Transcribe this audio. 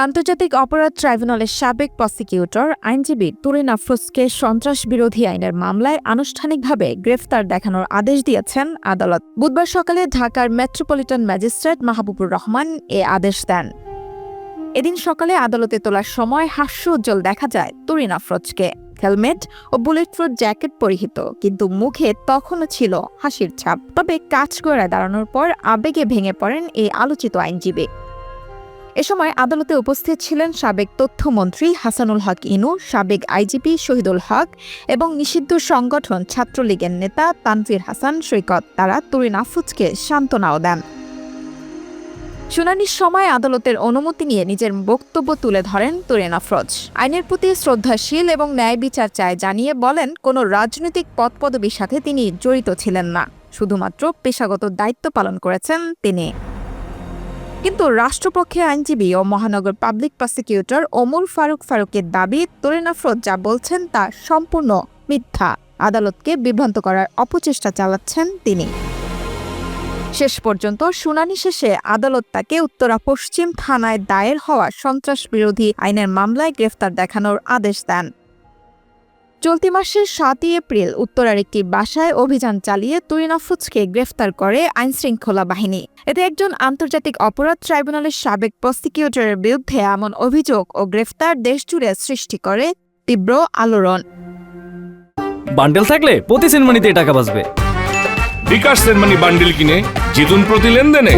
আন্তর্জাতিক অপরাধ ট্রাইব্যুনালের সাবেক প্রসিকিউটর আইনজীবী তুরিন আফরোজকে সন্ত্রাস বিরোধী আইনের মামলায় আনুষ্ঠানিকভাবে গ্রেফতার দেখানোর আদেশ দিয়েছেন আদালত। বুধবার সকালে ঢাকার মেট্রোপলিটন ম্যাজিস্ট্রেট মাহবুবুর রহমান এ আদেশ দেন। এদিন সকালে আদালতে তোলার সময় হাস্যোজ্জ্বল দেখা যায় তুরিন আফরোজকে। হেলমেট ও বুলেটপ্রুফ জ্যাকেট পরিহিত, কিন্তু মুখে তখনও ছিল হাসির ছাপ। তবে কাঠগড়ায় দাঁড়ানোর পর আবেগে ভেঙে পড়েন এই আলোচিত আইনজীবী। এ সময় আদালতে উপস্থিত ছিলেন সাবেক তথ্যমন্ত্রী হাসানুল হক ইনু, সাবেক আইজিপি শহীদুল হক এবং নিষিদ্ধ সংগঠন ছাত্রলীগের নেতা তানভীর হাসান সৈকত। তারা তুরিন আফরোজকে সান্ত্বনাও দেন। শুনানির সময় আদালতের অনুমতি নিয়ে নিজের বক্তব্য তুলে ধরেন তুরিন আফরোজ। আইনের প্রতি শ্রদ্ধাশীল এবং ন্যায় বিচার চায় জানিয়ে বলেন, কোনো রাজনৈতিক পদপদবীর সাথে তিনি জড়িত ছিলেন না, শুধুমাত্র পেশাগত দায়িত্ব পালন করেছেন তিনি। কিন্তু রাষ্ট্রপক্ষের আইনজীবী ও মহানগর পাবলিক প্রসিকিউটর ওমর ফারুকের দাবি, তুরিন আফরোজ যা বলছেন তা সম্পূর্ণ মিথ্যা। আদালতকে বিভ্রান্ত করার অপচেষ্টা চালাচ্ছেন তিনি। শেষ পর্যন্ত শুনানি শেষে আদালত তাকে উত্তরা পশ্চিম থানায় দায়ের হওয়া সন্ত্রাস বিরোধী আইনের মামলায় গ্রেফতার দেখানোর আদেশ দেন। চলতি মাসের 7 এপ্রিল উত্তরার একটি বাসায় অভিযান চালিয়ে তুরিন আফরোজকে গ্রেফতার করে আইনশৃঙ্খলা বাহিনী। এতে একজন আন্তর্জাতিক অপরাধ ট্রাইব্যুনালের সাবেক প্রসিকিউটরের বিরুদ্ধে এমন অভিযোগ ও গ্রেফতার দেশজুড়ে সৃষ্টি করে তীব্র আলোড়ন। বান্ডেল থাকলে প্রতি সেনমানিতে টাকা বাঁচবে। বিকাশ সেনমানি বান্ডেল কিনে জিতুন প্রতি লেনদেনে।